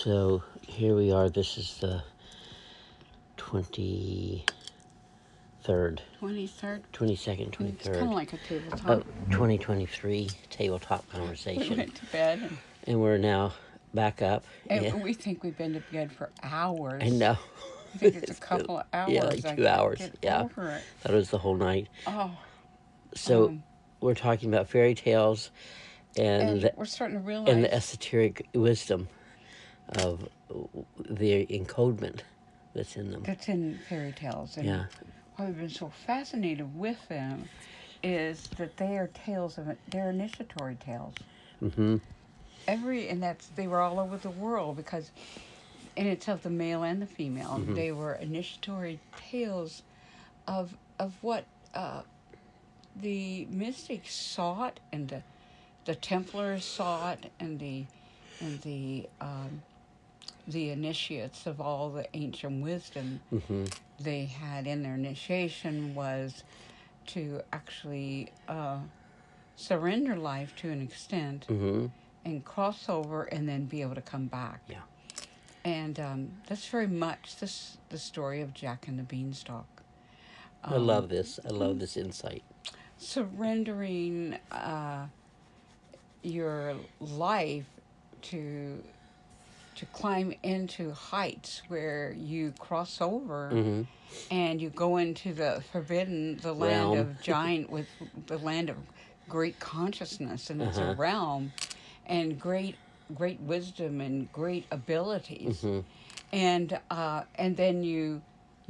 So here we are. This is the 23rd, 23rd? 22nd, It's kind 23rd of like a tabletop. of 2023 tabletop We conversation. went to bed And we're now back up. and we think we've been to bed for hours. I know. I think it's a couple of hours. Yeah, like I 2 can't hours. Get Yeah. over it. That was the whole night. Oh. So we're talking about fairy tales And we're starting to realize. and the esoteric wisdom of the encodement that's in them. That's in fairy tales. And Yeah. why we've been so fascinated with them is that they are they're initiatory tales. Mm-hmm. They were all over the world because in itself, the male and the female, Mm-hmm. they were initiatory tales of what the mystics sought and the Templars sought and the initiates of all the ancient wisdom Mm-hmm. they had in their initiation was to actually surrender life to an extent Mm-hmm. and cross over and then be able to come back. Yeah. And that's very much the story of Jack and the Beanstalk. I love this. I love this insight. Surrendering your life to climb into heights where you cross over Mm-hmm. and you go into the land Realm. of with the land of great consciousness, and it's a Uh-huh. realm and great wisdom and great abilities. Mm-hmm. And then you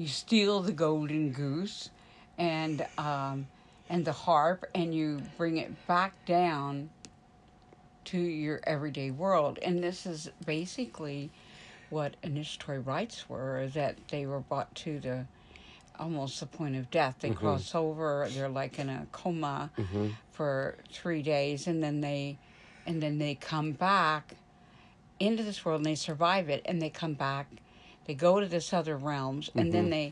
steal the golden goose and the harp, and you bring it back down to your everyday world. And this is basically what initiatory rites were, that they were brought to almost the point of death. They Mm-hmm. cross over, they're like in a coma Mm-hmm. for 3 days, and then they come back into this world and they survive it, and they come back, they go to this other realms, and Mm-hmm.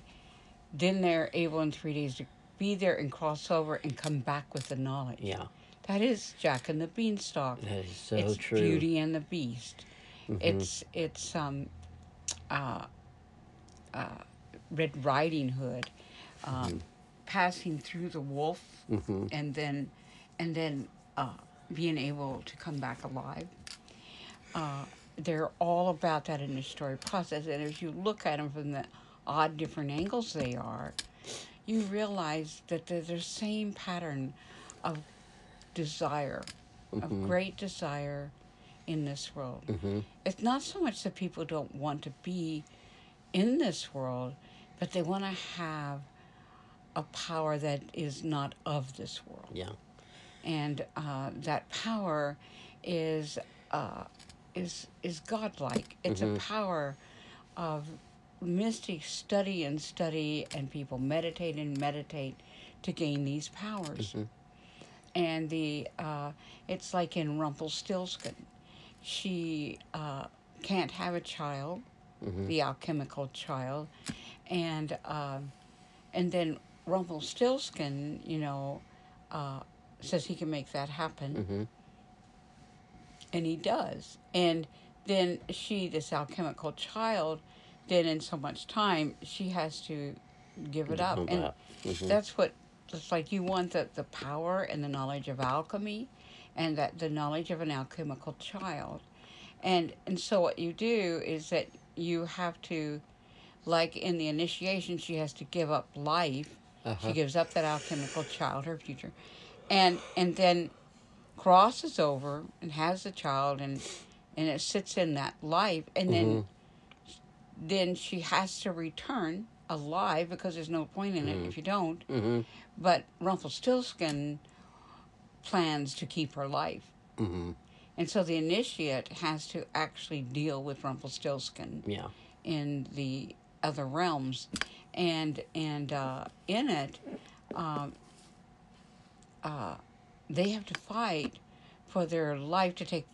then they're able in 3 days to be there and cross over and come back with the knowledge. Yeah. That is Jack and the Beanstalk. That is so it's true. Beauty and the Beast. Mm-hmm. It's Red Riding Hood, Mm-hmm. passing through the wolf, Mm-hmm. and then being able to come back alive. They're all about that initiatory process, and as you look at them from the odd different angles they are, you realize that they're the same pattern of desire, Mm-hmm. of great desire in this world. Mm-hmm. It's not so much that people don't want to be in this world, but they want to have a power that is not of this world. Yeah. And that power is godlike. It's Mm-hmm. a power of mystics study and people meditate to gain these powers. Mm-hmm. And it's like in Rumpelstiltskin. She can't have a child, Mm-hmm. the alchemical child, and then Rumpelstiltskin, says he can make that happen, Mm-hmm. and he does. And then this alchemical child, then in so much time, she has to give it up. And Mm-hmm. that's what it's like. You want the power and the knowledge of alchemy, and that the knowledge of an alchemical child. And so what you do is that you have to, like in the initiation, she has to give up life. Uh-huh. She gives up that alchemical child, her future, and then crosses over and has the child, and it sits in that life, and Mm-hmm. then she has to return alive, because there's no point in it if you don't. Mm-hmm. But Rumpelstiltskin plans to keep her life. Mm-hmm. And so the initiate has to actually deal with Rumpelstiltskin Yeah. in the other realms. And in it, they have to fight for their life to take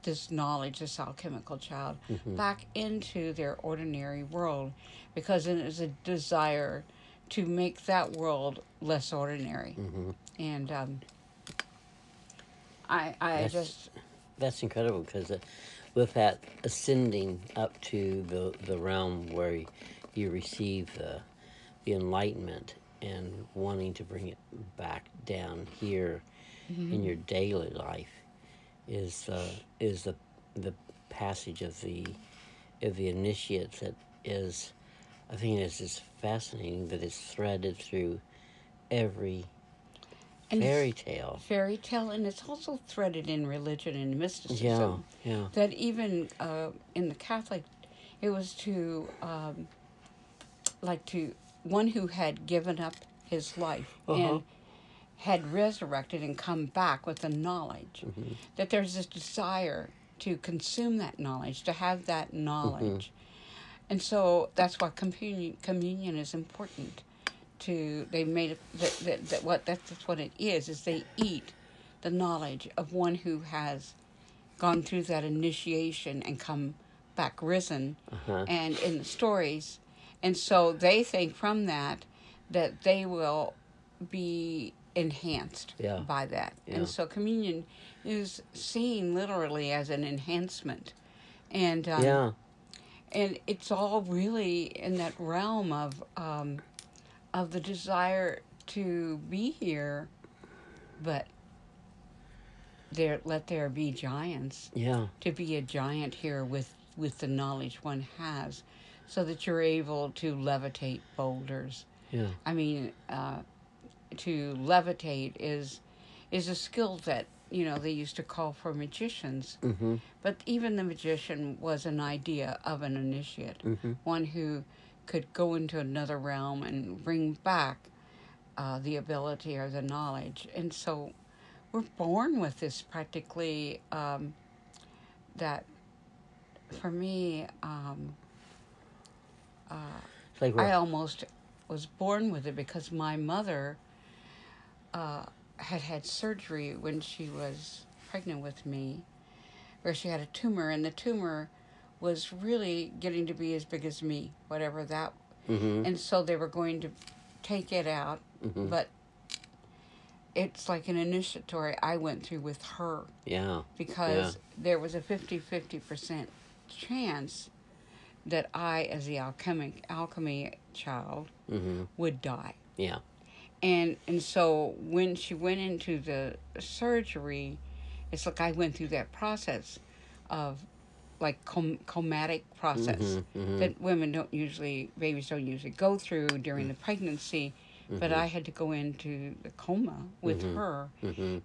this knowledge, this alchemical child, Mm-hmm. back into their ordinary world, because it is a desire to make that world less ordinary. Mm-hmm. And I just... That's incredible, because with that ascending up to the realm where you receive the enlightenment and wanting to bring it back down here in your daily life is the passage of the initiates that is, I think it's just fascinating that it's threaded through every And fairy tale. Fairy tale, and it's also threaded in religion and Yeah, mysticism. yeah. That even in the Catholic, it was to to one who had given up his life Uh-huh. and had resurrected and come back with the knowledge. Mm-hmm. That there's this desire to consume that knowledge, to have that knowledge. And so that's why communion is important. They made it that's what it is they eat the knowledge of one who has gone through that initiation and come back risen, Uh-huh. and in the stories, and so they think from that they will be enhanced Yeah. by that. Yeah. And so communion is seen literally as an enhancement, and Yeah. and it's all really in that realm of the desire to be here, but let there be giants. Yeah. To be a giant here with the knowledge one has, so that you're able to levitate boulders. Yeah. I mean, to levitate is a skill that they used to call for magicians. Mm-hmm. But even the magician was an idea of an initiate, Mm-hmm. one who could go into another realm and bring back the ability or the knowledge. And so we're born with this practically, that for me, It's like I almost was born with it because my mother had surgery when she was pregnant with me, where she had a tumor, and the tumor was really getting to be as big as me, whatever that. Mm-hmm. And so they were going to take it out, Mm-hmm. but it's like an initiatory I went through with her. Yeah. Because there was a 50% chance that I, as the alchemy child, Mm-hmm. would die. Yeah. And so when she went into the surgery, it's like I went through that process of like comatic process Mm-hmm. Mm-hmm. that babies don't usually go through during the pregnancy, but I had to go into the coma with her, Mm-hmm.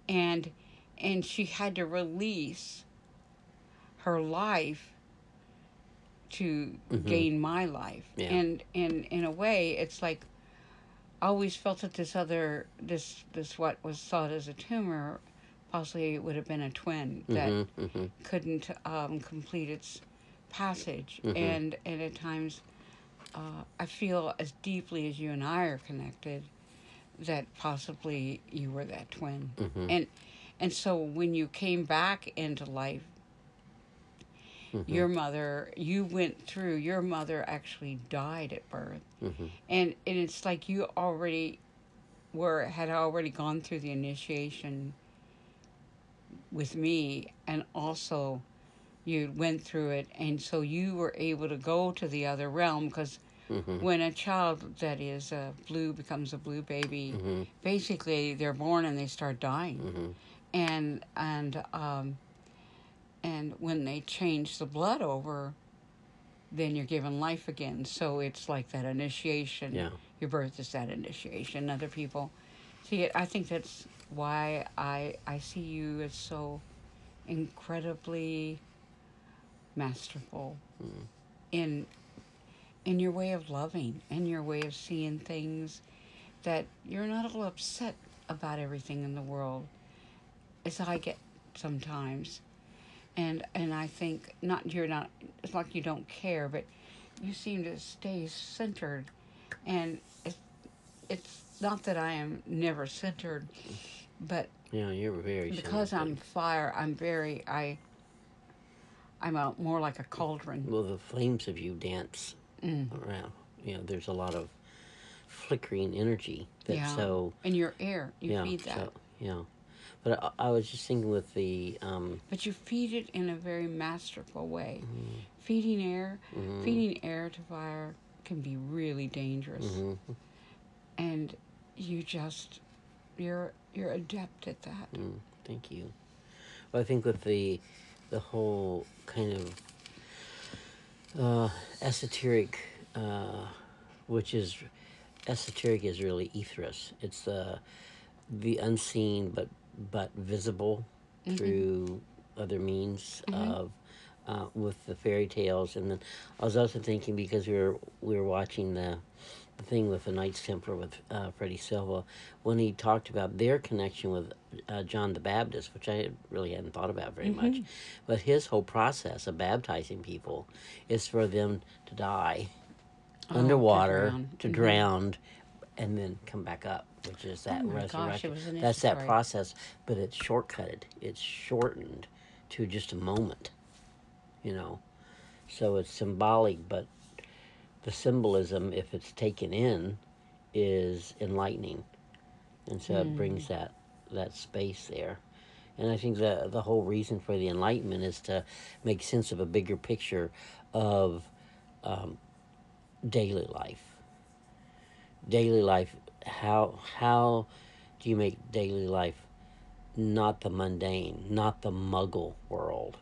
and she had to release her life to gain my life. Yeah. And in a way, it's like I always felt that this what was thought as a tumor possibly would have been a twin that Mm-hmm. couldn't complete its passage. And at times I feel as deeply as you and I are connected that possibly you were that twin. And so when you came back into life, your mother actually died at birth. And it's like you had already gone through the initiation with me, and also you went through it, and so you were able to go to the other realm, because when a child that is blue becomes a blue baby, basically they're born and they start dying. And when they change the blood over, then you're given life again. So it's like that initiation. Yeah. Your birth is that initiation. Other people see it. I think that's why I see you as so incredibly masterful in your way of loving and your way of seeing things, that you're not all upset about everything in the world as I get sometimes. And I think you're not, it's like you don't care, but you seem to stay centered. And it's not that I am never centered, but Yeah, you're very because centered. I'm fire, I'm more like a cauldron. Well, the flames of you dance around. There's a lot of flickering energy. Yeah. So And your air, you feed that. So, yeah. But I was just thinking with the But you feed it in a very masterful way. Feeding air, feeding air to fire can be really dangerous, and you're adept at that. thank you. Well, I think with the whole kind of esoteric, which is esoteric is really etheric. It's the unseen but visible through other means of with the fairy tales. And then I was also thinking, because we were watching the thing with the Knights Templar with Freddie Silva, when he talked about their connection with John the Baptist, which I really hadn't thought about very much. But his whole process of baptizing people is for them to die underwater, to drown, and then come back up, which is that resurrection. That's that process, but it's shortcutted. It's shortened to just a moment, you know. So it's symbolic, but the symbolism, if it's taken in, is enlightening, and so it brings that space there. And I think the whole reason for the Enlightenment is to make sense of a bigger picture of daily life. Daily life. How do you make daily life not the mundane, not the Muggle world?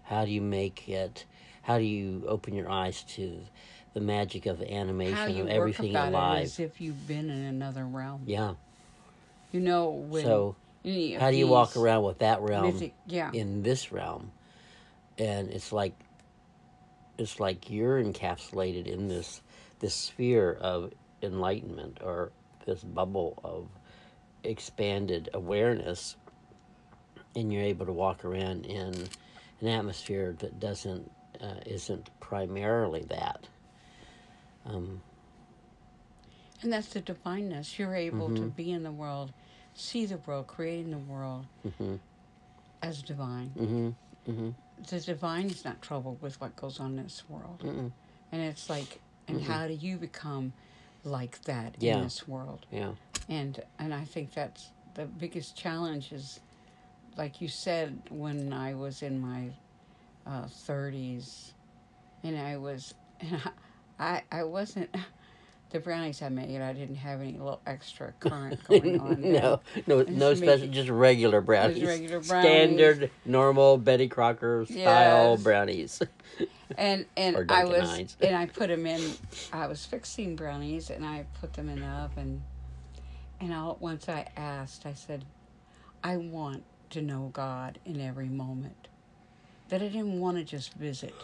How do you make it? How do you open your eyes to the magic of the animation of everything alive? alive? It as if you've been in another realm. Yeah. You know, when So how do you walk around with that realm in this realm? And it's like you're encapsulated in this sphere of enlightenment, or this bubble of expanded awareness, and you're able to walk around in an atmosphere that isn't primarily that. And that's the divineness. You're able to be in the world, see the world, creating the world as divine. The divine is not troubled with what goes on in this world. And it's like, and how do you become like that in this world? Yeah. And I think that's the biggest challenge is, like you said, when I was in my 30s, and I wasn't, the brownies I made, I didn't have any little extra current going on. no special, just regular brownies. Standard, normal Betty Crocker style brownies. And I put them in. I was fixing brownies, and I put them in the oven. And all at once I asked, I said, I want to know God in every moment. That I didn't want to just visit.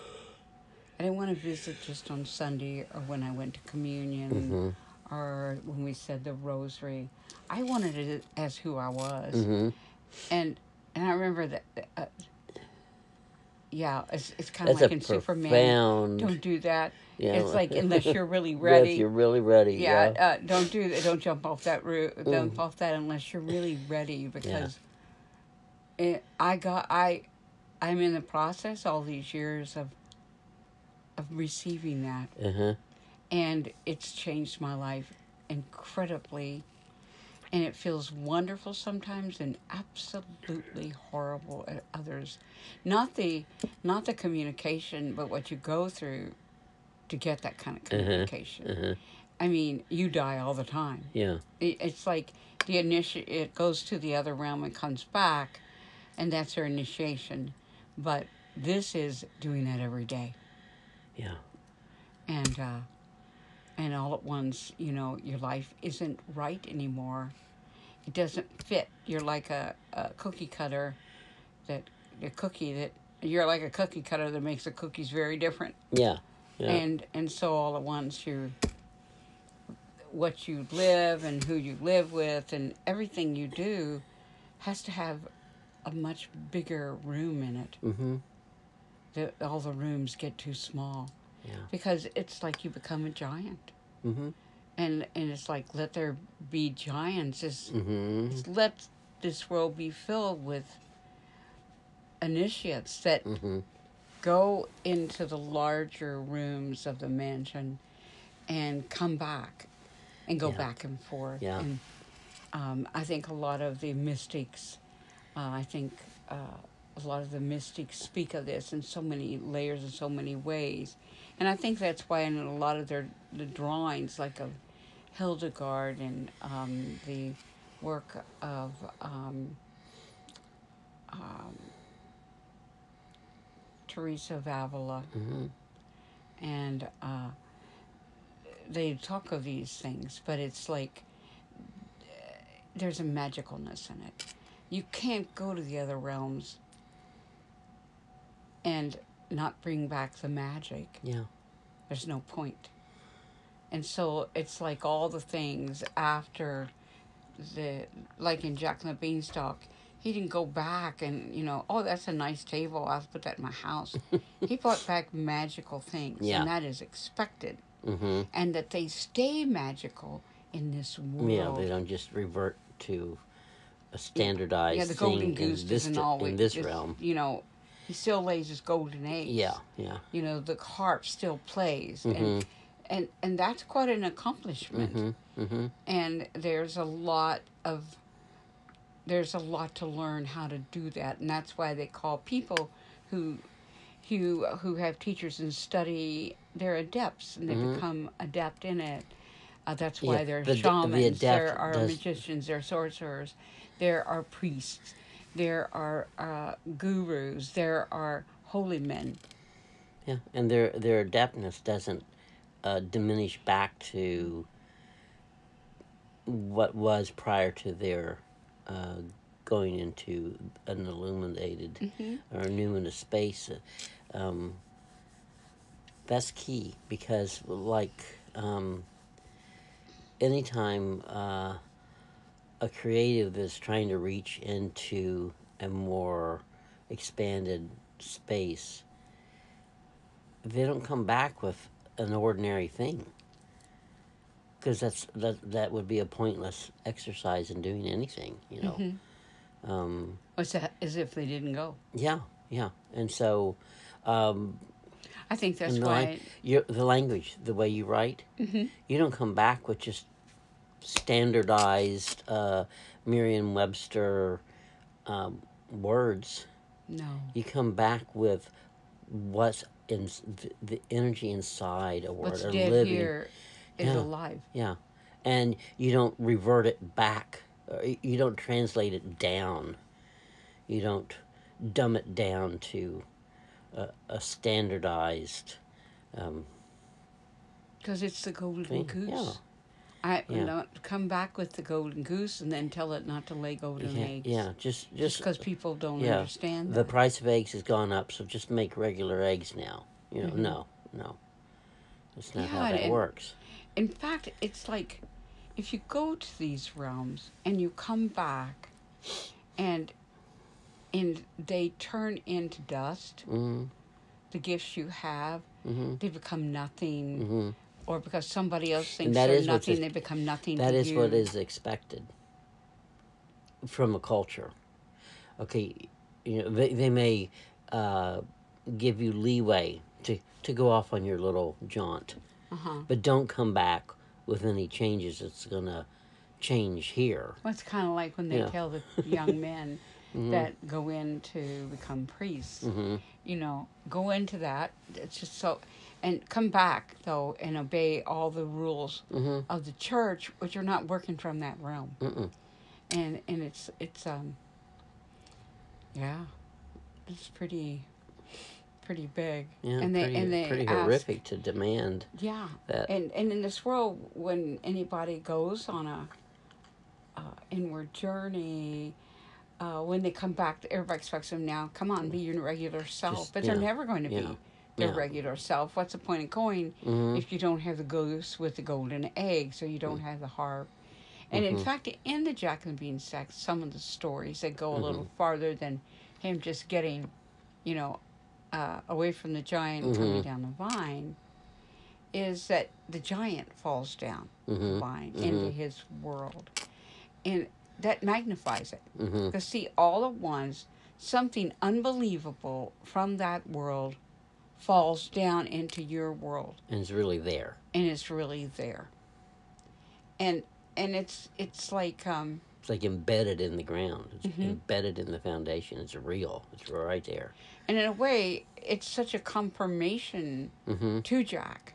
I didn't want to visit just on Sunday or when I went to communion or when we said the rosary. I wanted it as who I was. And I remember that, it's kind of like in Superman. Don't do that. Yeah. It's like, unless you're really ready. Unless you're really ready. Yeah. Don't do that. Don't jump off that roof. Jump off that unless you're really ready, because I'm in the process all these years of receiving that. And it's changed my life incredibly. And it feels wonderful sometimes and absolutely horrible at others. Not the communication, but what you go through to get that kind of communication. I mean, you die all the time. Yeah. It's like it goes to the other realm and comes back, and that's their initiation. But this is doing that every day. Yeah. And all at once, your life isn't right anymore. It doesn't fit. You're like a cookie cutter you're like a cookie cutter that makes the cookies very different. Yeah. And so all at once what you live and who you live with and everything you do has to have a much bigger room in it. All the rooms get too small. Yeah. Because it's like you become a giant. And it's like, let there be giants. It's let this world be filled with initiates that go into the larger rooms of the mansion and come back and go back and forth. Yeah. And I think a lot of the mystics I think a lot of the mystics speak of this in so many layers in so many ways, and I think that's why in a lot of the drawings, like of Hildegard and the work of um, Teresa of Avila, Mm-hmm. and they talk of these things, but it's like there's a magicalness in it. You can't go to the other realms and not bring back the magic. Yeah. There's no point. And so it's like all the things after like in Jack and the Beanstalk, he didn't go back and, oh, that's a nice table. I'll put that in my house. He brought back magical things, Yeah. and that is expected. Mm-hmm. And that they stay magical in this world. Yeah, they don't just revert to a standardized the golden thing goose in this doesn't always in this just, realm. He still lays his golden eggs. Yeah, yeah. The harp still plays, Mm-hmm. and that's quite an accomplishment. Mm-hmm. Mm-hmm. And there's a lot to learn how to do that, and that's why they call people who have teachers and study, they're adepts, and they become adept in it. That's why Yeah, there are the shamans, there adept are does- magicians, there are sorcerers, there are priests, there are gurus, there are holy men. Yeah, and their adeptness doesn't diminish back to what was prior to their going into an illuminated or numinous space. Um, that's key because, like, anytime a creative is trying to reach into a more expanded space, they don't come back with an ordinary thing, because that would be a pointless exercise in doing anything. What's that? As if they didn't go. Yeah, and so I think that's and why. the language, the way you write, you don't come back with just standardized Merriam-Webster words. No. You come back with what's in the energy inside a word, What's or dead living. here is alive. Yeah, and you don't revert it back. You don't translate it down. You don't dumb it down to a standardized Because it's the golden thing. goose. Yeah. Don't come back with the golden goose and then tell it not to lay golden eggs. Yeah, just because people don't understand that. The price of eggs has gone up, so just make regular eggs now. No, that's not how that works. In fact, it's like if you go to these realms and you come back and they turn into dust, the gifts you have, they become nothing. Or because somebody else thinks they're nothing, they become nothing to you. That is what is expected from a culture. Okay, they may give you leeway to go off on your little jaunt, but don't come back with any changes that's going to change here. Well, it's kind of like when they tell the young men that go in to become priests. Go into that. It's just so... And come back, though, and obey all the rules of the church, which are not working from that realm. And it's pretty big. Yeah, and they pretty ask, horrific to demand. Yeah, that. And in this world, when anybody goes on a inward journey, when they come back, everybody expects them now. Come on, be your regular self, but they're never going to be their regular self. What's the point of going if you don't have the goose with the golden eggs, or you don't have the harp? And in fact, in the Jack and the Beanstalk, some of the stories that go a little farther than him just getting, away from the giant coming down the vine, is that the giant falls down the vine into his world, and that magnifies it. Because see, all at once, something unbelievable from that world falls down into your world, and it's really there. And it's really there. And it's like It's like embedded in the ground. It's embedded in the foundation. It's real. It's right there. And in a way, it's such a confirmation to Jack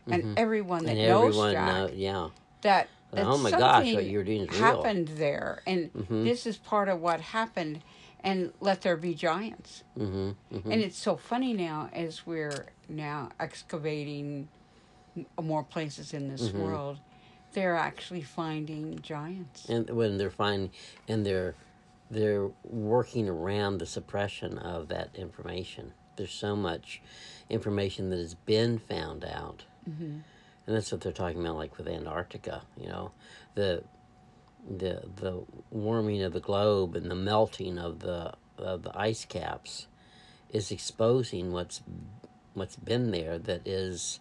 and everyone that And knows everyone Jack yeah. that Oh my gosh, what something you're doing is real. happened there, and this is part of what happened. And let there be giants. And it's so funny now as we're now excavating more places in this world, they're actually finding giants. And when they're finding, and they're working around the suppression of that information. There's so much information that has been found out, and that's what they're talking about, like with Antarctica. You know, the warming of the globe and the melting of the ice caps is exposing what's been there that has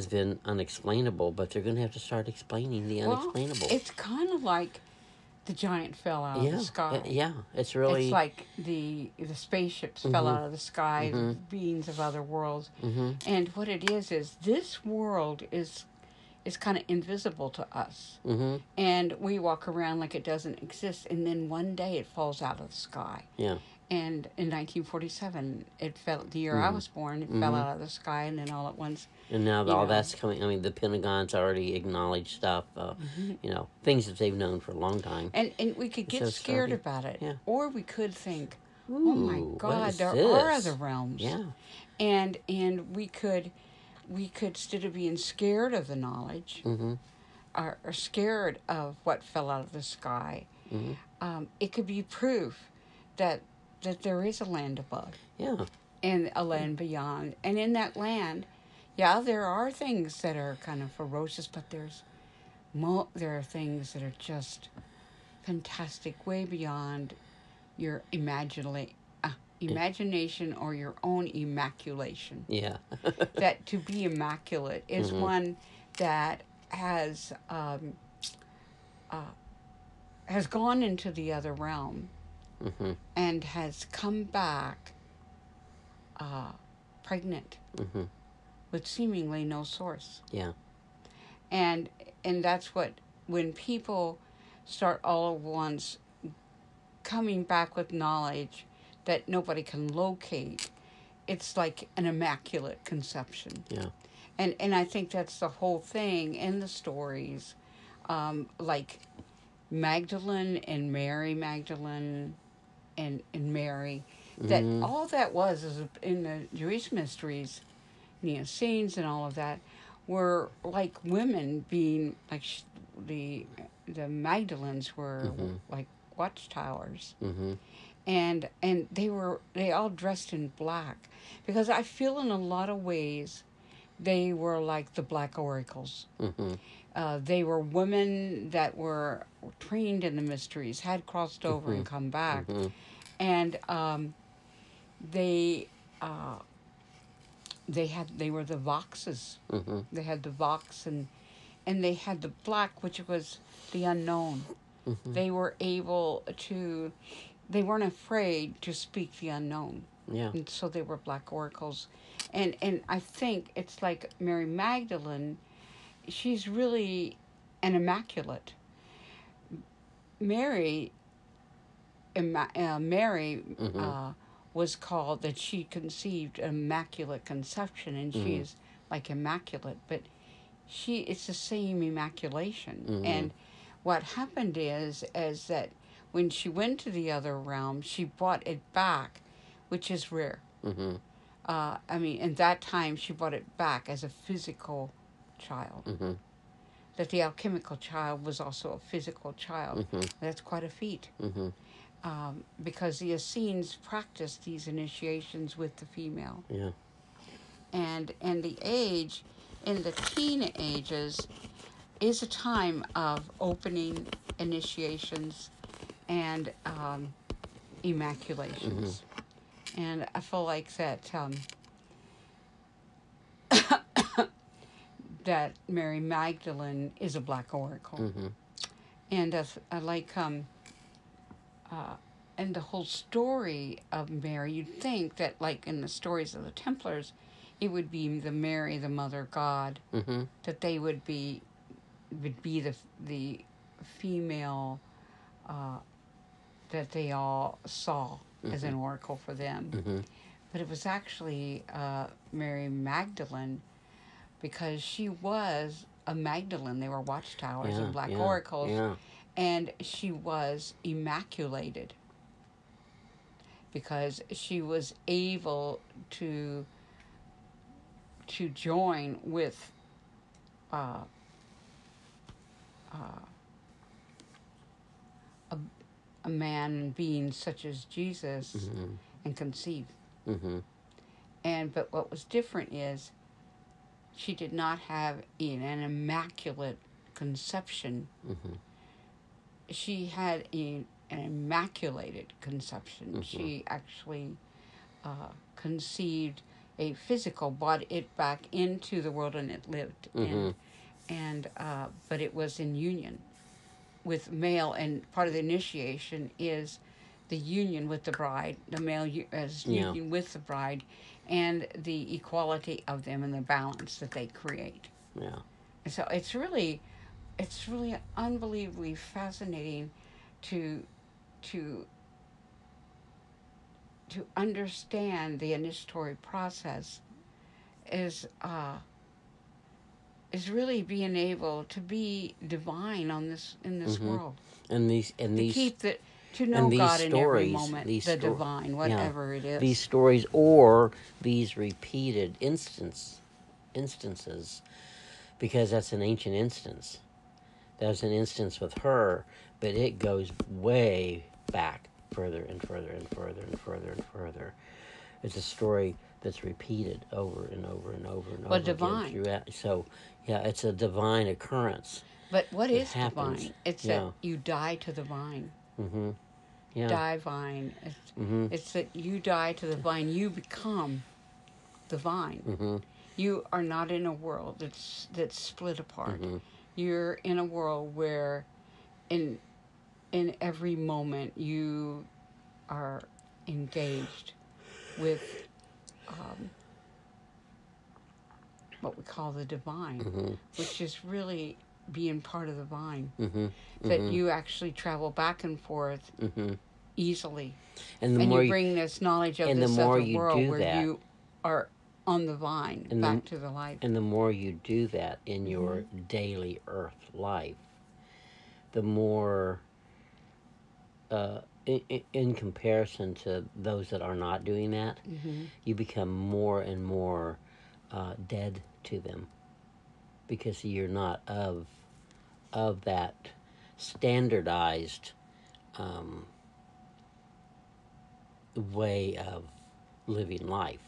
been unexplainable. But they're going to have to start explaining the unexplainable. It's kind of like the giant fell out of the sky. It's really... It's like the spaceships fell out of the sky, the beings of other worlds. And what it is this world is kind of invisible to us. And we walk around like it doesn't exist, and then one day it falls out of the sky. Yeah. And in 1947, it fell. The year I was born, it fell out of the sky, and then all at once. And now all that's coming. I mean, the Pentagon's already acknowledged stuff. You know, things that they've known for a long time. And we could get scared about it, or we could think, Ooh, "Oh my God, there are other realms." Yeah. And we could instead of being scared of the knowledge, or scared of what fell out of the sky, it could be proof that there is a land above. Yeah. And a land beyond. And in that land, there are things that are kind of ferocious, but there are things that are just fantastic, way beyond your imagination or your own immaculation. Yeah. That to be immaculate is one that has gone into the other realm and has come back pregnant with seemingly no source. Yeah. And that's what, when people start all at once coming back with knowledge that nobody can locate, it's like an immaculate conception. Yeah. And I think that's the whole thing in the stories, like Magdalene and Mary Magdalene and Mary, that all that was is in the Jewish mysteries, scenes and all of that, were like women being like the Magdalenes were like watchtowers, and they all dressed in black, because I feel in a lot of ways they were like the black oracles. They were women that were trained in the mysteries, had crossed over and come back, and they were the voxes. They had the vox, and they had the black, which was the unknown. They were able to. They weren't afraid to speak the unknown. Yeah. And so they were black oracles, and I think it's like Mary Magdalene. She's really an immaculate. Mary was called that she conceived immaculate conception, and she is like immaculate, but it's the same immaculation. And what happened is that when she went to the other realm, she brought it back, which is rare. I mean, in that time, she brought it back as a physical child. That the alchemical child was also a physical child. That's quite a feat. Because the Essenes practiced these initiations with the female. Yeah. And the age, in the teen ages, is a time of opening initiations and immaculations. And I feel like that that Mary Magdalene is a black oracle. And I like and the whole story of Mary, you'd think that, like in the stories of the Templars, it would be the Mary, the Mother God, that they would be the female uh, that they all saw as an oracle for them. Mm-hmm. But it was actually Mary Magdalene, because she was a Magdalene. They were watchtowers Yeah, and black yeah, oracles. yeah. And she was immaculated because she was able to join with uh, uh, a, a man and being such as Jesus Mm-hmm. and conceive. Mm-hmm. But what was different is she did not have an immaculate conception. Mm-hmm. She had an immaculated conception. Mm-hmm. She actually conceived a physical, brought it back into the world, and it lived. Mm-hmm. But it was in union with male, and part of the initiation is the union with the bride, the male as union with the bride, and the equality of them and the balance that they create. Yeah. And so it's really unbelievably fascinating to to to understand the initiatory process is really being able to be divine in this Mm-hmm. world, And these to know these God in every stories, moment, the divine, whatever it is. These stories or these repeated instances, because that's an ancient instance. That's an instance with her, but it goes way back further and further and further and further and further. It's a story that's repeated over and over and over and over divine. again throughout. So, yeah, it's a divine occurrence. But what is happens. divine? It's that you die to the vine. Mm-hmm. Yeah. Die vine. It's that you die to the vine. You become the vine. Mm-hmm. You are not in a world that's split apart. Mm-hmm. You're in a world where in every moment you are engaged with what we call the divine, Mm-hmm. which is really being part of the vine. Mm-hmm. That Mm-hmm. you actually travel back and forth Mm-hmm. easily. And you bring this knowledge of this other world where you are on the vine, back to the light. And the more you do that in your daily earth life, the more, in comparison to those that are not doing that, you become more and more dead to them, because you're not of that standardized way of living life.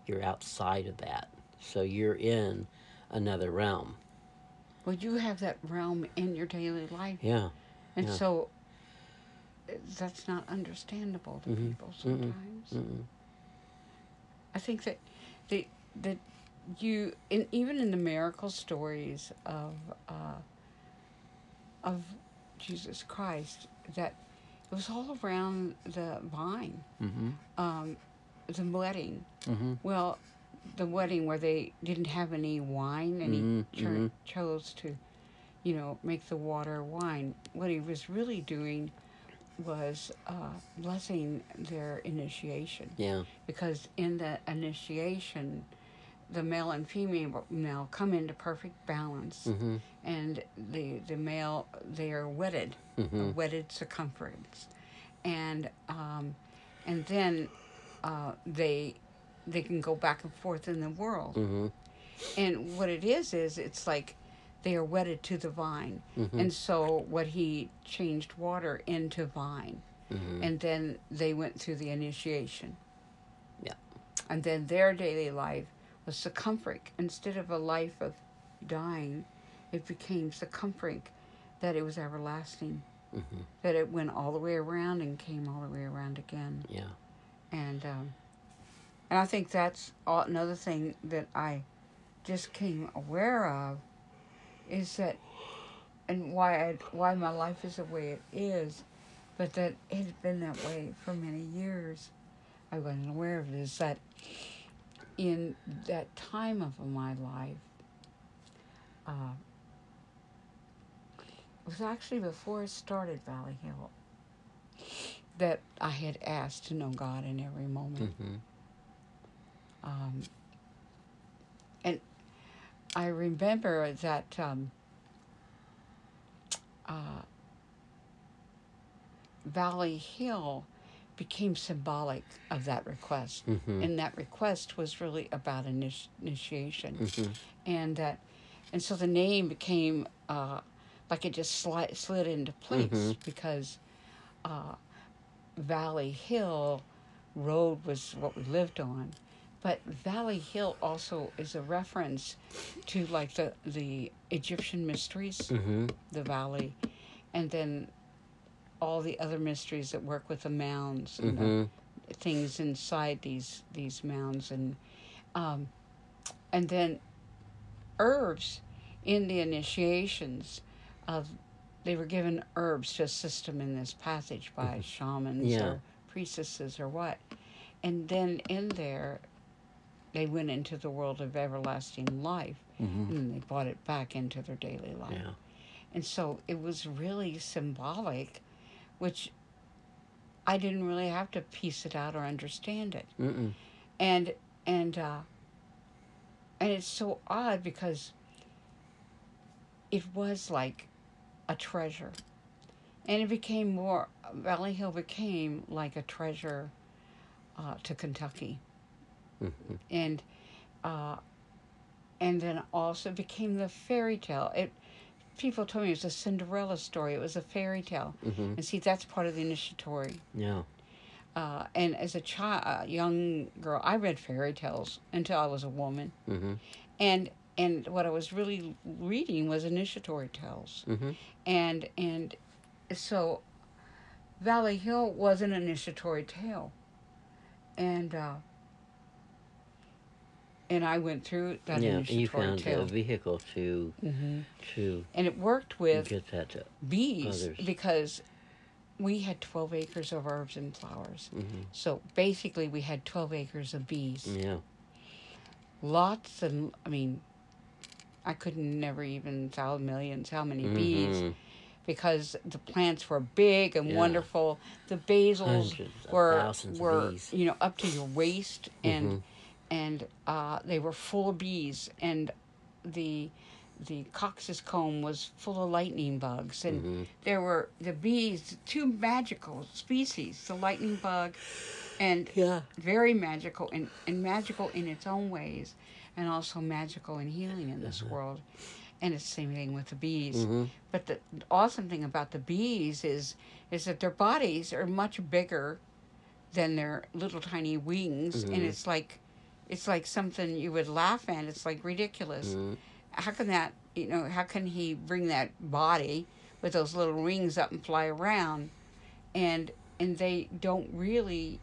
You're outside of that, so you're in another realm. Well, you have that realm in your daily life. Yeah. And so that's not understandable to people sometimes. Mm-mm. I think that that you, even in the miracle stories of Jesus Christ, that it was all around the vine. Mm-hmm. The wedding. Mm-hmm. Well, the wedding where they didn't have any wine, and he chose to, make the water wine. What he was really doing was blessing their initiation. Yeah. Because in the initiation, the male and female now come into perfect balance, and the male, they are wedded, a wedded circumference, and then they can go back and forth in the world. And what it is it's like they are wedded to the vine. And so what he changed water into vine. And then they went through the initiation. Yeah. And then their daily life was circumferic. Instead of a life of dying, it became circumferic, that it was everlasting. That it went all the way around and came all the way around again. Yeah. And I think that's another thing that I just came aware of, is that, and why my life is the way it is, but that it had been that way for many years. I wasn't aware of it, is that in that time of my life, was actually before it started Valley Hill that I had asked to know God in every moment. Um, and I remember that Valley Hill became symbolic of that request. And that request was really about initiation. And so the name became like it just slid into place because Valley Hill Road was what we lived on. But Valley Hill also is a reference to like the Egyptian mysteries, the valley, and then all the other mysteries that work with the mounds and the things inside these mounds, and then herbs in the initiations of they were given herbs to assist them in this passage by shamans or priestesses or what, and then in there they went into the world of everlasting life, and they brought it back into their daily life. And so it was really symbolic, which I didn't really have to piece it out or understand it. And it's so odd because it was like a treasure. And it became more, Valley Hill became like a treasure to Kentucky. And then also became the fairy tale. People told me it was a Cinderella story. It was a fairy tale. And see, that's part of the initiatory. And as a young girl, I read fairy tales until I was a woman. And what I was really reading was initiatory tales. And so Valley Hill was an initiatory tale. And I went through that initiatory you found tale. a vehicle to And it worked with get that to bees others. because we had 12 acres of herbs and flowers. So basically we had 12 acres of bees. Lots, and I mean, I could never even tell millions how many bees, because the plants were big and wonderful. The basils were bees. Up to your waist, and they were full of bees, and the coxsacomb was full of lightning bugs, and there were the bees, two magical species, the lightning bug, and very magical and magical in its own ways, and also magical and healing in this world. And it's the same thing with the bees. But the awesome thing about the bees is that their bodies are much bigger than their little tiny wings, and it's like something you would laugh at. It's like ridiculous. How can that, how can he bring that body with those little wings up and fly around? And they don't really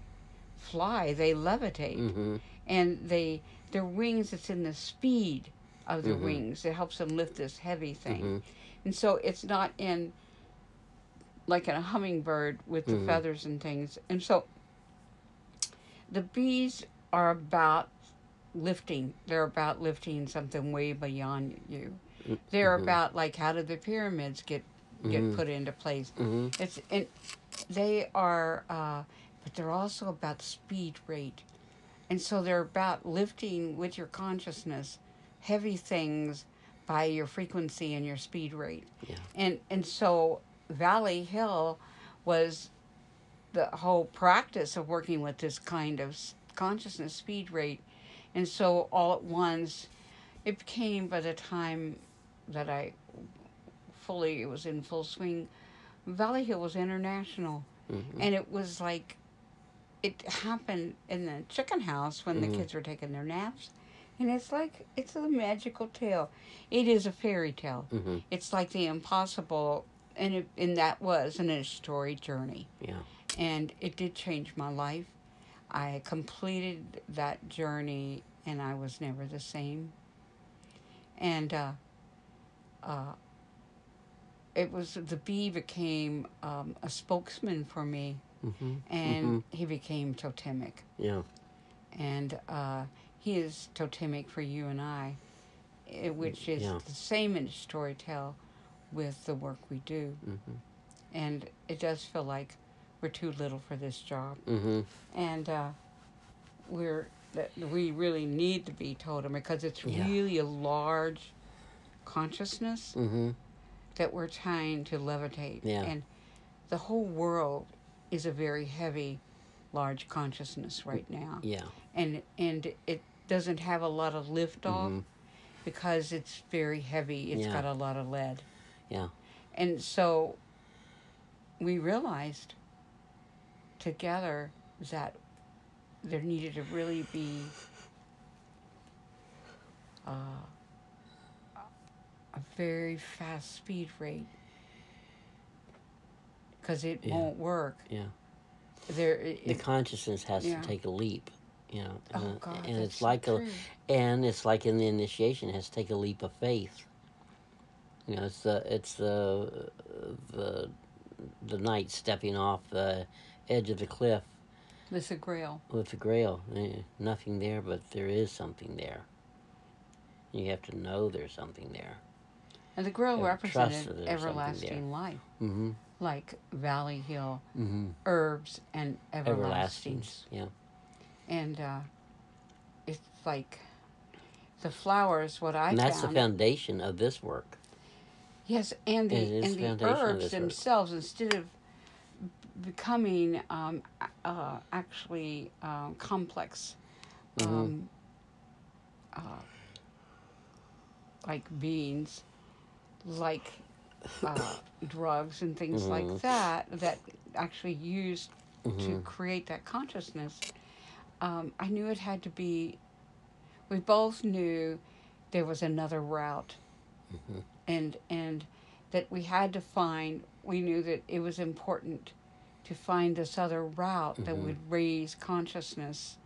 fly, they levitate. And their wings, it's in the speed of their wings. It helps them lift this heavy thing. And so it's not in like in a hummingbird with the feathers and things. And so the bees are about lifting. They're about lifting something way beyond you. They're about like how did the pyramids get put into place. It's and they are, but they're also about speed rate. And so they're about lifting with your consciousness heavy things by your frequency and your speed rate. And so Valley Hill was the whole practice of working with this kind of consciousness speed rate. And so all at once, it became, by the time that it was in full swing, Valley Hill was international. And it was like, it happened in the chicken house when the kids were taking their naps. And it's like, it's a magical tale. It is a fairy tale. It's like the impossible, and that was an initiatory journey. And it did change my life. I completed that journey, and I was never the same. And it was, the bee became a spokesman for me, and he became totemic. And he is totemic for you and I, which is the same in storytell, with the work we do. Mm-hmm. And it does feel like we're too little for this job. Mm-hmm. And we really need to be totem because it's Yeah. really a large consciousness Mm-hmm. that we're trying to levitate. Yeah. And the whole world is a very heavy, large consciousness right now. Yeah. And it doesn't have a lot of lift off Mm-hmm. because it's very heavy. It's Yeah. got a lot of lead. Yeah. And so we realized together that there needed to really be a very fast speed rate because it Yeah. won't work. Yeah. The consciousness has yeah. to take a leap, you know, Oh God, and that's it's so like true. and it's like in the initiation, it has to take a leap of faith. You know, it's the knight stepping off the edge of the cliff With the grail. with the grail. Nothing there, but there is something there. You have to know there's something there. And the grail You have to trust that represented there's something everlasting life, Mm-hmm. like Valley Hill, Mm-hmm. herbs, and everlastings. Everlastings, yeah. And it's like the flowers, what I And that's found. the foundation of this work. Yes, and It is the foundation of herbs this work. themselves, instead of becoming actually complex, Mm-hmm. like beans, like drugs and things Mm-hmm. like that actually used Mm-hmm. to create that consciousness, I knew it had to be, we both knew there was another route. Mm-hmm. And that we had to find, we knew that it was important to find this other route that Mm-hmm. would raise consciousness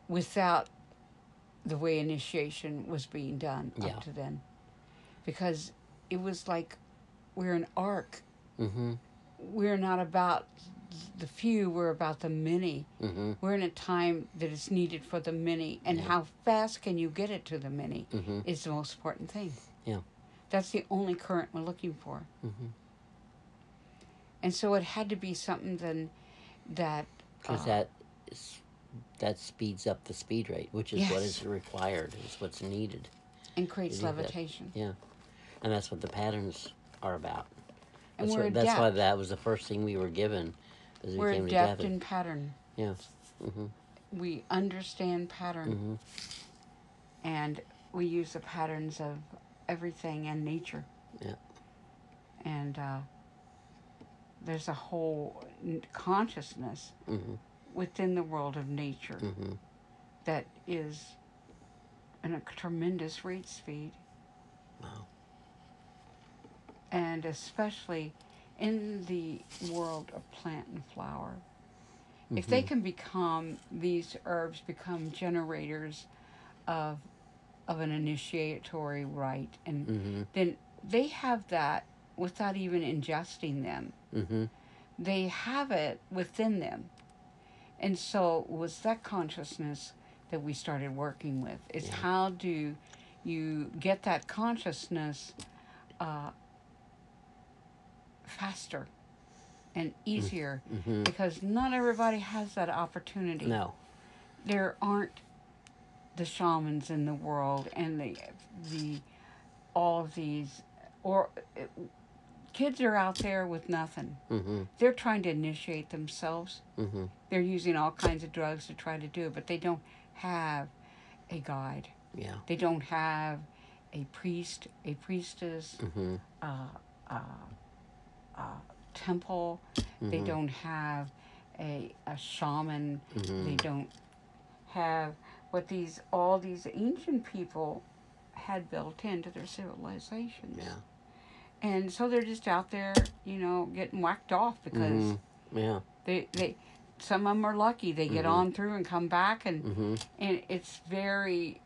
without the way initiation was being done Yeah. up to then. Because it was like we're an ark. Mm-hmm. We're not about the few, we're about the many. Mm-hmm. We're in a time that is needed for the many, and Yeah. how fast can you get it to the many Mm-hmm. is the most important thing. Yeah. That's the only current we're looking for. Mm-hmm. And so it had to be something then that... Because that speeds up the speed rate, which is Yes. what is required, is what's needed. and creates to do that. levitation. Yeah. And that's what the patterns are about. And That's why that was the first thing we were given as we We're came adept together. in pattern. Yeah. Mm-hmm. We understand pattern. Mm-hmm. And we use the patterns of everything and nature. Yeah. And there's a whole consciousness Mm-hmm. within the world of nature Mm-hmm. that is in a tremendous rate speed. Wow. And especially in the world of plant and flower. Mm-hmm. If they can these herbs become generators of an initiatory rite, and Mm-hmm. then they have that without even ingesting them. Mm-hmm. They have it within them. And so it was that consciousness that we started working with. Is Yeah. how do you get that consciousness faster and easier? Mm-hmm. Because not everybody has that opportunity. No. There aren't the shamans in the world and the all of these, or kids are out there with nothing. Mm-hmm. They're trying to initiate themselves. Mm-hmm. They're using all kinds of drugs to try to do it, but they don't have a guide. Yeah. They don't have a priest, a priestess, Mm-hmm. temple. Mm-hmm. They don't have a shaman. Mm-hmm. They don't have what all these ancient people had built into their civilizations. Yeah. And so they're just out there, getting whacked off because Mm-hmm. Yeah. they some of them are lucky. They get Mm-hmm. on through and come back, and Mm-hmm. and it's very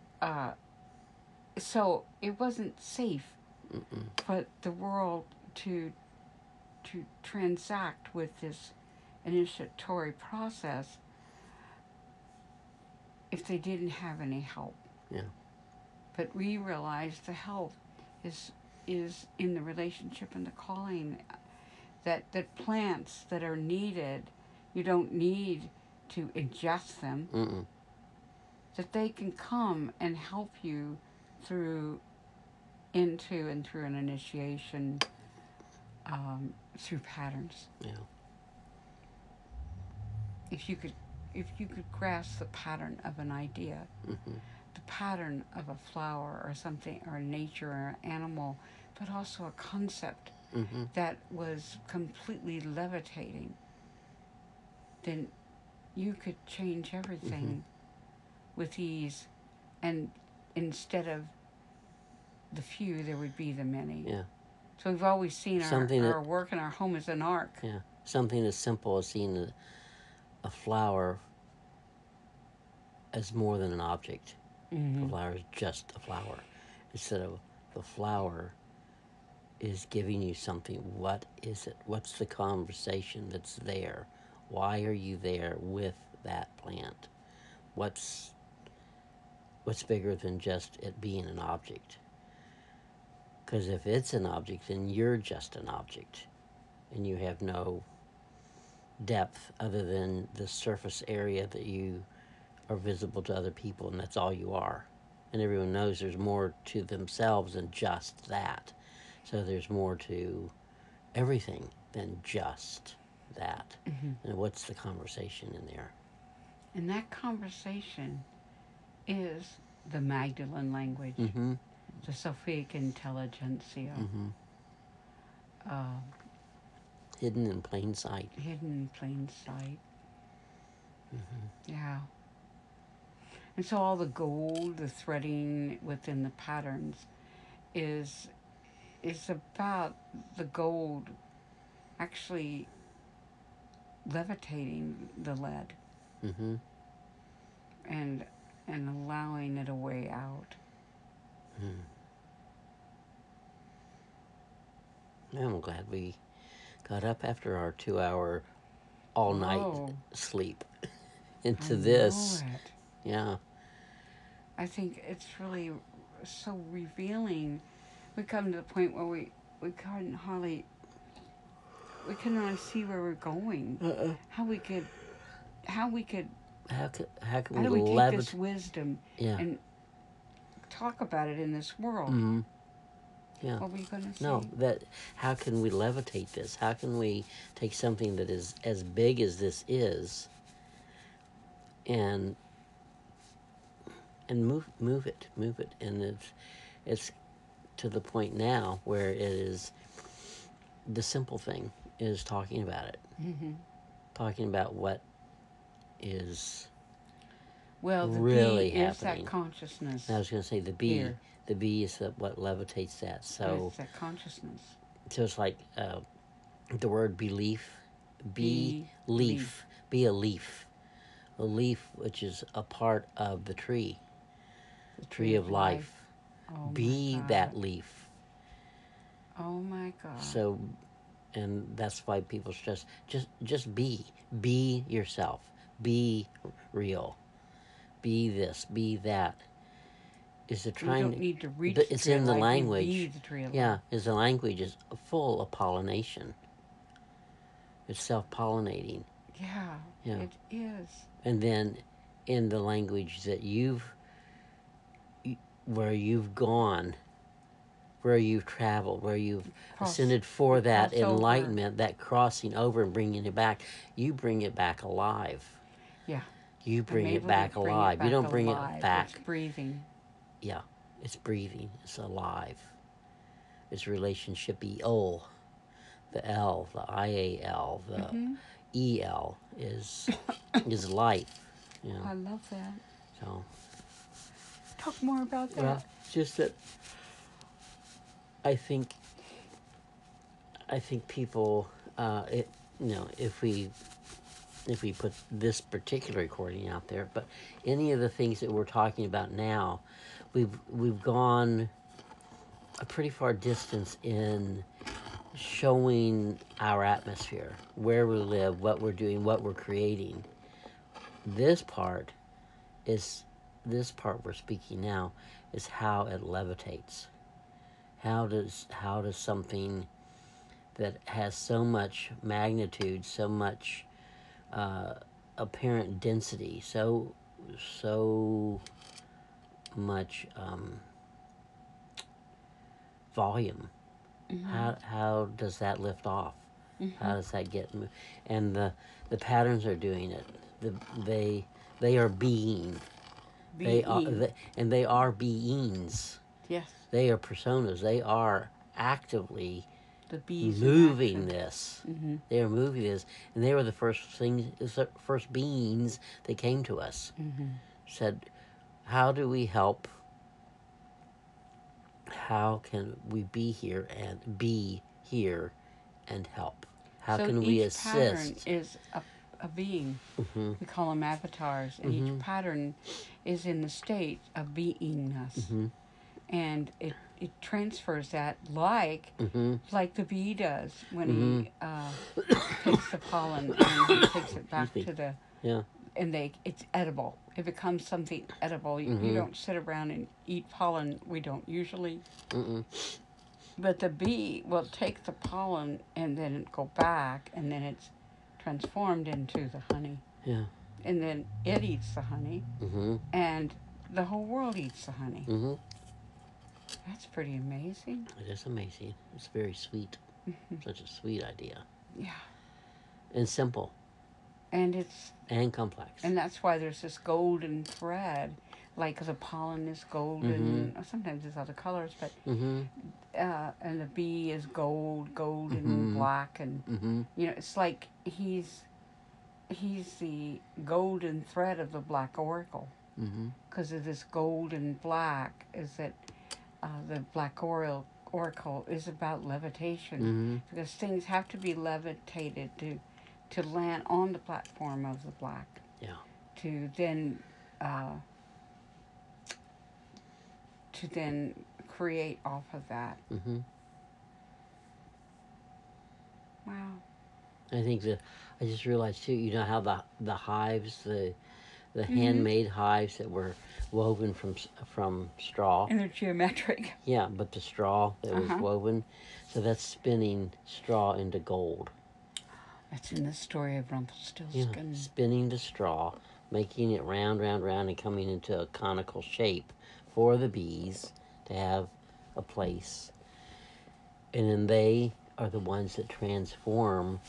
so it wasn't safe Mm-mm. for the world to transact with this initiatory process if they didn't have any help. Yeah. But we realized the help is in the relationship and the calling, that plants that are needed, you don't need to ingest them. Mm-mm. That they can come and help you through into and through an initiation, through patterns. Yeah. If you could grasp the pattern of an idea, Mm-hmm. the pattern of a flower or something, or nature or an animal, but also a concept Mm-hmm. that was completely levitating, then you could change everything with ease, and instead of the few, there would be the many. Yeah. So we've always seen our work in our home as an arc. Yeah. Something as simple as seeing a flower as more than an object. The flower is just a flower. Instead of the flower is giving you something. What is it? What's the conversation that's there? Why are you there with that plant? What's bigger than just it being an object? Because if it's an object, then you're just an object, and you have no depth other than the surface area that you are visible to other people, and that's all you are. And everyone knows there's more to themselves than just that. So there's more to everything than just that. And what's the conversation in there? And that conversation is the Magdalene language, Mm-hmm. the Sophic intelligentsia, Hidden in plain sight. hidden in plain sight. Yeah. And so all the gold, the threading within the patterns is about the gold actually levitating the lead Mm-hmm. and allowing it a way out. I'm glad we got up after our 2-hour all-night Oh, sleep into I this. know it. Yeah. I think it's really so revealing. We come to the point where we couldn't hardly, we couldn't really see where we're going. How we could How can how we do we take levitate? this wisdom Yeah. and talk about it in this world? Mm-hmm. Yeah. What were you going to say? No, how can we levitate this? How can we take something that is as big as this is and move it, and it's to the point now where it is the simple thing is talking about it, talking about what is Well, the really bee is happening. that consciousness. I was going to say the bee. Here. The bee is what levitates that. So It's that consciousness. So it's like the word belief, be Leaf. be a leaf, which is a part of the tree, The tree of life. Oh Be my God. that leaf. Oh my God. So, and that's why people stress just be yourself, be real, be this, be that. Is the You trying? don't need to reach But the it's tree in of the life, you language. be the tree of Yeah, life. is the language is full of pollination. It's self-pollinating. Yeah, Yeah. it is. And then in the language that where you've gone, where you've traveled, where you've ascended for that crossed over. enlightenment, that crossing over and bringing it back, you bring it back alive. Yeah. You bring I'm it able back to bring it alive. You don't bring alive. it back. It's breathing. Yeah, it's breathing. It's alive. It's relationship-y-ol. The L, the IAL, the EL is life. You know. I love that. So Talk more about that. well, just that I think people, if we put this particular recording out there, but any of the things that we're talking about now, we've gone a pretty far distance in showing our atmosphere, where we live, what we're doing, what we're creating. This part we're speaking now is how it levitates, how does something that has so much magnitude, so much apparent density, so much volume, how does that lift off? How does that get moved? And the patterns are doing it. They are being. And they are beings. Yes. They are personas. They are actively The bees moving this. Mm-hmm. They are moving this, and they were the first beings that came to us. Mm-hmm. Said, "How do we help? How can we be here and help? How So can we each pattern assist?" is a being. Mm-hmm. We call them avatars, and each pattern is in the state of beingness, Mm-hmm. and it transfers that Mm-hmm. like the bee does when Mm-hmm. he takes the pollen and he takes it back Excuse me. to the Yeah. and it's edible. It becomes something edible. You don't sit around and eat pollen. We don't usually. Mm-mm. But the bee will take the pollen and then go back, and then it's transformed into the honey. Yeah. And then it eats the honey, Mm-hmm. and the whole world eats the honey. Mm-hmm. That's pretty amazing. It is amazing. It's very sweet. Such a sweet idea. Yeah. And simple. And it's And complex. and that's why there's this golden thread, like the pollen is golden. Sometimes there's other colors, but Mm-hmm. And the bee is gold and Mm-hmm. black, and Mm-hmm. it's like he's the golden thread of the black oracle. Mm-hmm. Because of this gold and black, is that the black oracle is about levitation. Mm-hmm. Because things have to be levitated to land on the platform of the black. Yeah. To then create off of that. Mm-hmm. Wow. I think I just realized too, you know how the hives, the handmade hives that were woven from straw. And they're geometric. Yeah, but the straw that was woven, so that's spinning straw into gold. That's in the story of Rumpelstiltskin. Yeah, spinning the straw, making it round, and coming into a conical shape for the bees to have a place. And then they are the ones that transform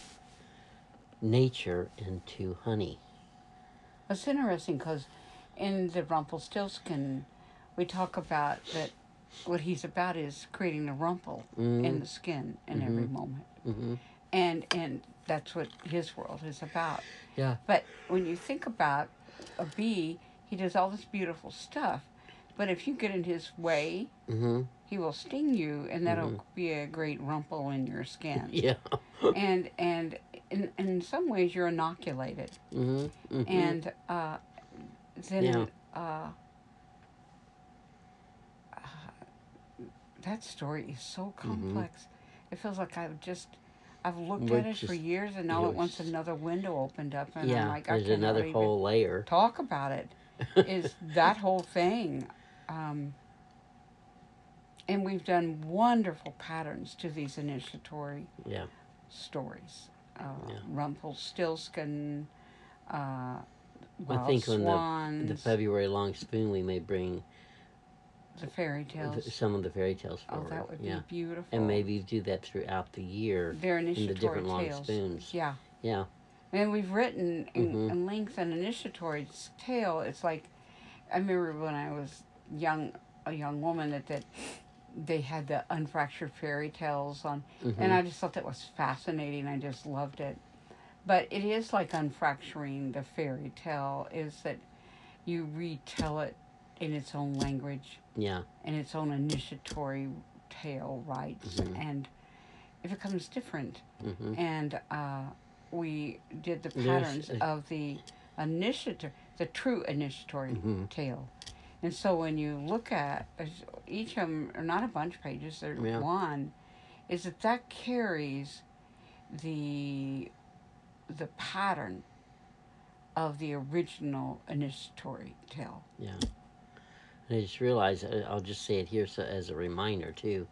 nature into honey. It's interesting because in the Rumpelstiltskin, we talk about that what he's about is creating the rumple in the skin in every moment. Mm-hmm. And that's what his world is about. Yeah. But when you think about a bee, he does all this beautiful stuff. But if you get in his way, he will sting you, and that'll be a great rumple in your skin. Yeah. And in some ways, you're inoculated. And then that story is so complex. It feels like I've looked at it for years, and all at once another window opened up, and I'm like, I there's cannot another even whole layer. talk about it. Is that whole thing. And we've done wonderful patterns to these initiatory stories. Rumpelstiltskin, I Wild think Swans, on the February long spoon we may bring the fairy tales. some of the fairy tales forward. Oh, that would be beautiful. And maybe do that throughout the year. They're in the initiatory different tales. long spoons. Yeah. Yeah. And we've written in length an initiatory tale. It's like, I remember when I was a young woman that they had the unfractured fairy tales on, and I just thought that was fascinating. I just loved it. But it is like unfracturing the fairy tale, is that you retell it in its own language. Yeah. And its own initiatory tale rights, and it becomes different. And we did the patterns of the true initiatory tale. And so when you look at each of them, are not a bunch of pages, there's one, is that carries the pattern of the original initiatory tale. Yeah. And I just realized, I'll just say it here as a reminder too.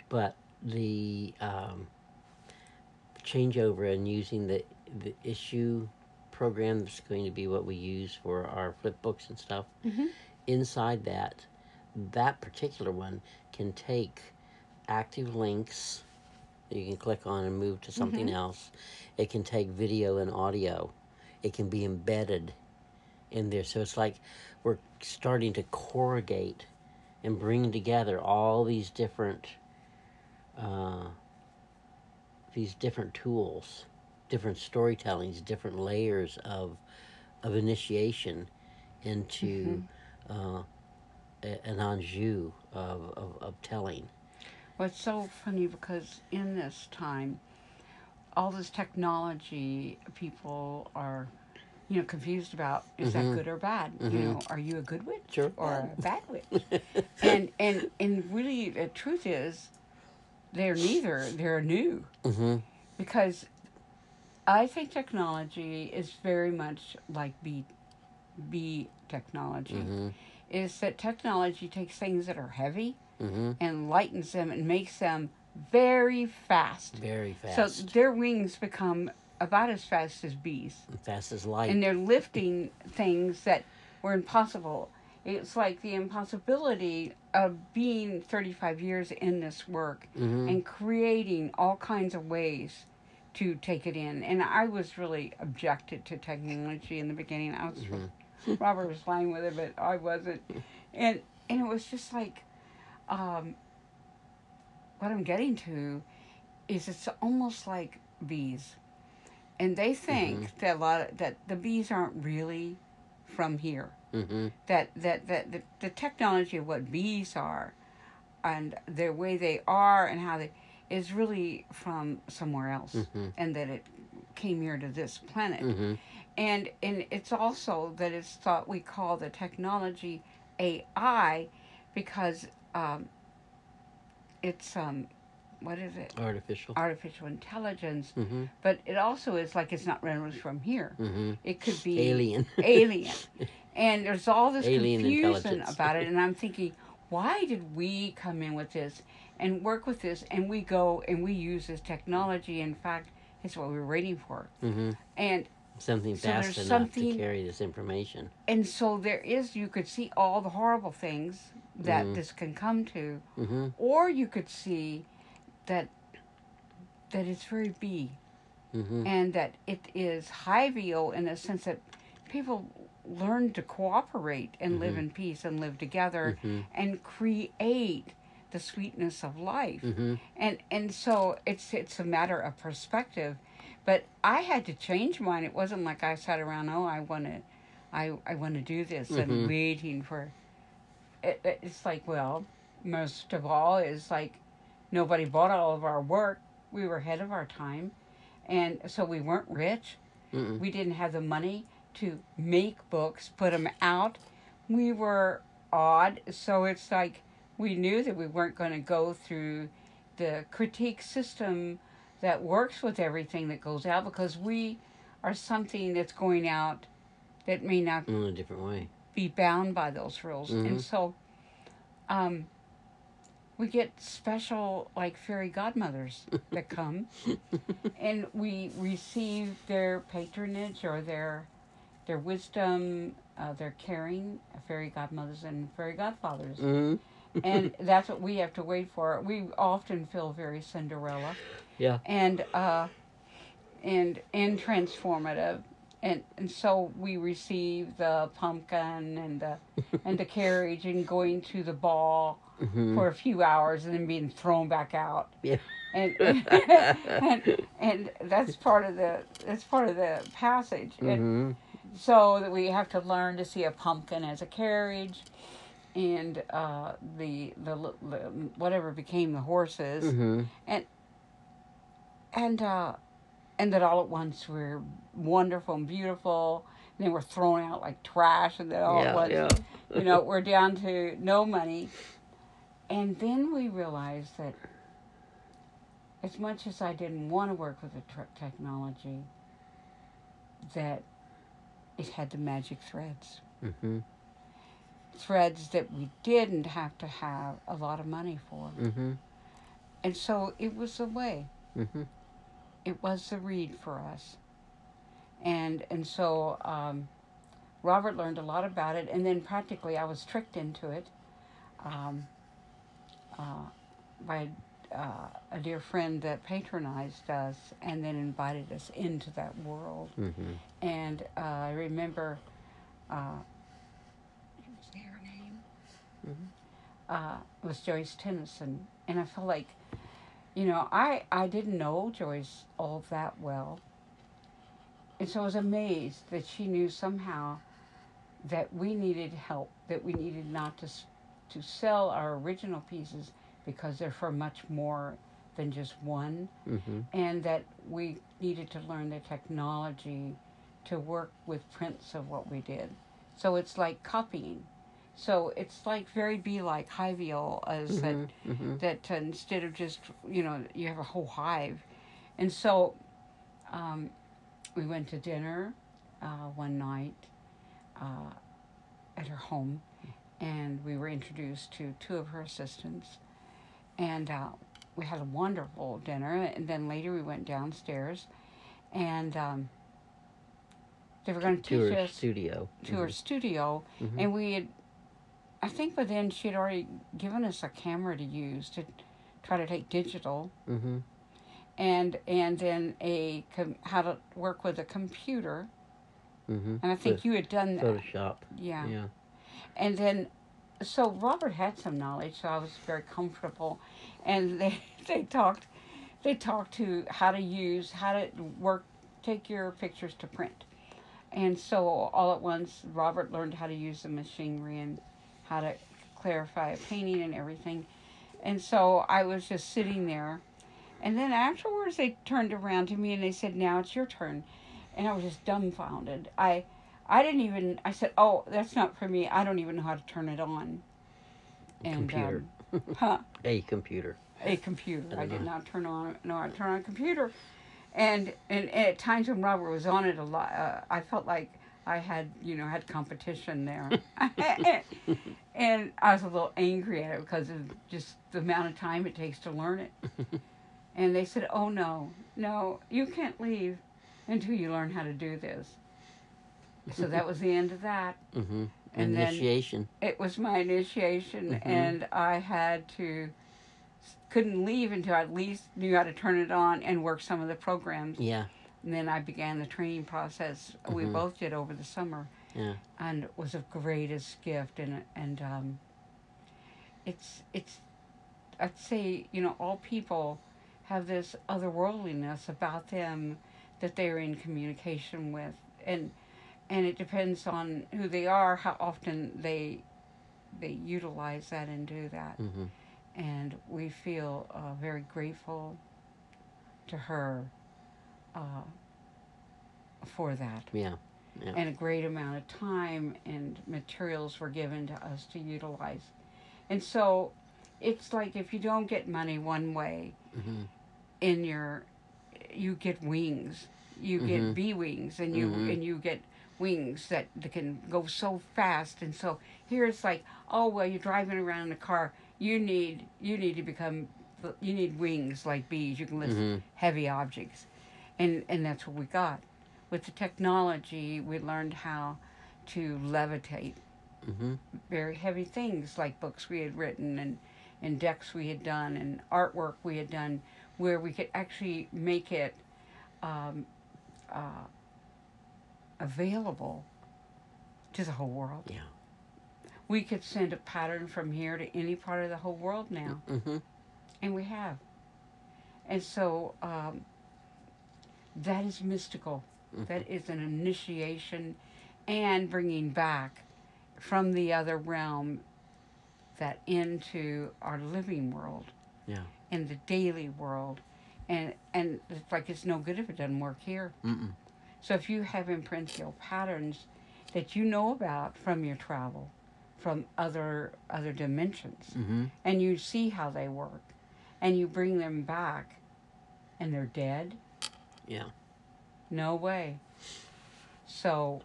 but the changeover and using the issue program that's going to be what we use for our flip books and stuff. Mm-hmm. Inside that particular one can take active links that you can click on and move to something Mm-hmm. else. It can take video and audio. It can be embedded in there. So it's like we're starting to corrugate and bring together all uh, these different tools, different storytellings, different layers of initiation Mm-hmm. into an enjeu of telling. Well, it's so funny because in this time, all this technology, people are, confused about, is that Mm-hmm. good or bad? Mm-hmm. Are you a good witch Sure. or a bad witch? And really, the truth is, they're neither. They're new, Mm-hmm. because I think technology is very much like bee technology. Mm-hmm. Is that technology takes things that are heavy Mm-hmm. and lightens them and makes them very fast. Very So fast. their wings become about as fast as bees. Fast as light. And they're lifting things that were impossible. It's like the impossibility of being 35 years in this work Mm-hmm. and creating all kinds of ways to take it in. And I was really objected to technology in the beginning. I was Robert was fine with it, but I wasn't. And it was just like, um, what I'm getting to is it's almost like bees, and they think that that the bees aren't really from here. Mm-hmm. That the technology of what bees are and the way they are and how they is really from somewhere else, Mm-hmm. and that it came here to this planet. Mm-hmm. And it's also that it's thought we call the technology AI because it's what is it? Artificial. Artificial intelligence, Mm-hmm. but it also is like it's not really from here. Mm-hmm. It could be Alien. alien. And there's all this Alien confusion intelligence. about it, and I'm thinking, why did we come in with this and work with this, and we go and we use this technology? In fact, it's what we were waiting for. Mm-hmm. And Something so fast there's enough to something, carry this information. and so there is. You could see all the horrible things that this can come to, Mm-hmm. or you could see that it's very bee, Mm-hmm. and that it is hivio in the sense that people learn to cooperate and live in peace and live together and create the sweetness of life. Mm-hmm. And so it's a matter of perspective. But I had to change mine. It wasn't like I sat around, I want to do this and waiting for it. It's like, well, most of all is like nobody bought all of our work. We were ahead of our time, and so we weren't rich. Mm-mm. We didn't have the money to make books, put them out. We were odd, so it's like we knew that we weren't going to go through the critique system that works with everything that goes out, because we are something that's going out that may not In a different way. be bound by those rules. And so we get special, like, fairy godmothers that come, and we receive their patronage or their wisdom, their caring, fairy godmothers and fairy godfathers. Mm-hmm. And that's what we have to wait for. We often feel very Cinderella Yeah. and transformative. And so we receive the pumpkin and the carriage and going to the ball for a few hours and then being thrown back out. Yeah. And and that's part of the passage. And so that we have to learn to see a pumpkin as a carriage, and the whatever became the horses, and that all at once we're wonderful and beautiful, and then we're thrown out like trash, and then all at once, we're down to no money. And then we realized that as much as I didn't want to work with the technology, that it had the magic threads. Mm-hmm. Threads that we didn't have to have a lot of money for. Mm-hmm. And so it was a way. Mm-hmm. It was the read for us. And so Robert learned a lot about it, and then practically I was tricked into it um, uh, by a dear friend that patronized us and then invited us into that world. Mm-hmm. And I remember, uh, what was her name? Mm-hmm. It was Joyce Tennyson. And I felt like, I didn't know Joyce all that well. And so I was amazed that she knew somehow that we needed help, that we needed not to sell our original pieces because they're for much more than just one, Mm-hmm. and that we needed to learn the technology to work with prints of what we did. So it's like copying. So it's like very be like hiveal as that Mm-hmm. Mm-hmm. that instead of just you have a whole hive, and so um, we went to dinner one night uh, at her home, and we were introduced to two of her assistants, and we had a wonderful dinner. And then later we went downstairs, and they were going to To teach her us studio. to her studio, Mm-hmm. and we had. I think by then she had already given us a camera to use to try to take digital, Mm-hmm. and then how to work with a computer. Mm-hmm. And I think you had done that. Photoshop. Yeah. Yeah. And then, so Robert had some knowledge, so I was very comfortable. And they talked to how to work, take your pictures to print. And so all at once, Robert learned how to use the machinery and how to clarify a painting and everything. And so I was just sitting there. And then afterwards, they turned around to me and they said, "Now it's your turn." And I was just dumbfounded. I didn't even. I said, "Oh, that's not for me. I don't even know how to turn it on." And Computer. huh? A computer. A computer. I did know. not know how to turn on a computer. And at times when Robert was on it a lot, I felt like I had competition there. And I was a little angry at it because of just the amount of time it takes to learn it. And they said, "Oh no, you can't leave until you learn how to do this." So that was the end of that. Mm-hmm. And Initiation. then it was my initiation, Mm-hmm. and I couldn't leave until I at least knew how to turn it on and work some of the programs. Yeah. And then I began the training process. Mm-hmm. We both did over the summer. Yeah. And it was the greatest gift. And it's I'd say all people have this otherworldliness about them that they're in communication with, and it depends on who they are, how often they utilize that and do that. Mm-hmm. And we feel very grateful to her uh, for that. Yeah. Yeah. And a great amount of time and materials were given to us to utilize. And so it's like if you don't get money one way, Mm-hmm. you get wings. You Mm-hmm. get bee wings, and Mm-hmm. you get wings that can go so fast. And so here it's like, oh well, you're driving around in a car. You need wings like bees. You can lift Mm-hmm. heavy objects, and that's what we got. With the technology, we learned how to levitate Mm-hmm. very heavy things like books we had written and decks we had done and artwork we had done, where we could actually make it um, uh, available to the whole world. Yeah. We could send a pattern from here to any part of the whole world now, Mm-hmm. and we have. And so that is mystical. Mm-hmm. That is an initiation and bringing back from the other realm that into our living world. Yeah. And the daily world. And it's like it's no good if it doesn't work here. Mm-mm. So if you have imprential patterns that you know about from your travel, from other dimensions, Mm-hmm. and you see how they work, and you bring them back, and they're dead, Yeah. no way. So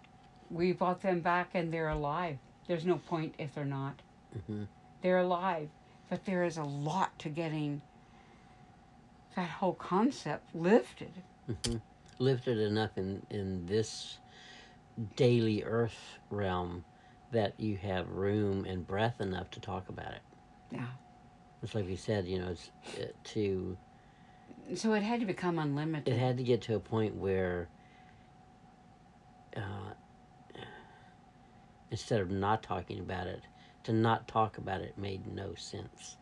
we brought them back, and they're alive. There's no point if they're not. Mm-hmm. They're alive, but there is a lot to getting that whole concept lifted. Lifted enough in this daily earth realm that you have room and breath enough to talk about it. Yeah. It's like you said, it's So it had to become unlimited. it had to get to a point where instead of not talking about it, to not talk about it made no sense.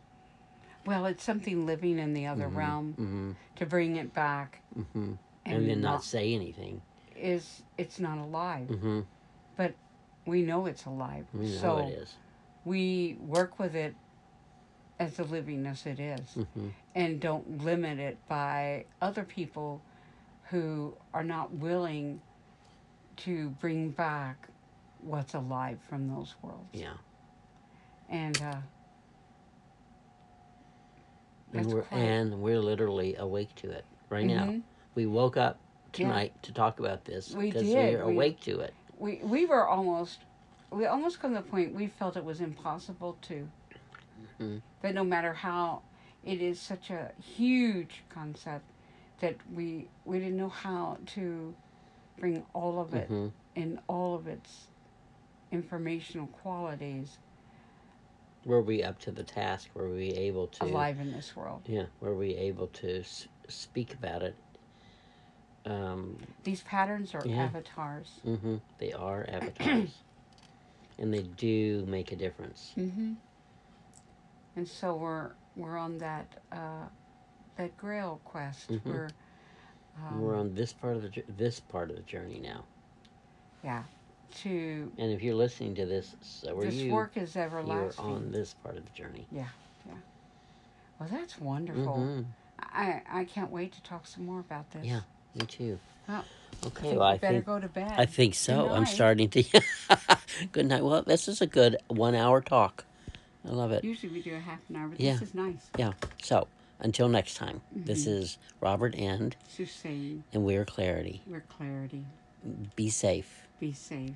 Well, it's something living in the other realm. To bring it back And then not say anything. It's not alive. But we know it's alive. We know so it is. We work with it as the livingness it is. And don't limit it by other people who are not willing to bring back what's alive from those worlds. Yeah. And we're literally awake to it right now. We woke up tonight to talk about this because we're awake to it. We almost come to the point we felt it was impossible to. That no matter how, it is such a huge concept that we didn't know how to bring all of it in all of its informational qualities. Were we up to the task? Were we able to... alive in this world. Yeah, were we able to speak about it? These patterns are avatars. They are avatars. And they do make a difference. And so we're on that Grail quest. We're on this part of the journey now. Yeah. And if you're listening to this, so are you. This work is everlasting. You're on this part of the journey. Yeah. Well, that's wonderful. I can't wait to talk some more about this. Yeah, me too. Well, okay, I better go to bed. I think so. I'm starting to. Good night. Well, this is a good 1 hour talk. I love it. Usually we do a half an hour, but this is nice. Yeah. So, until next time, this is Robert and Suzanne. And we're Clarity. We're Clarity. Be safe. Be safe.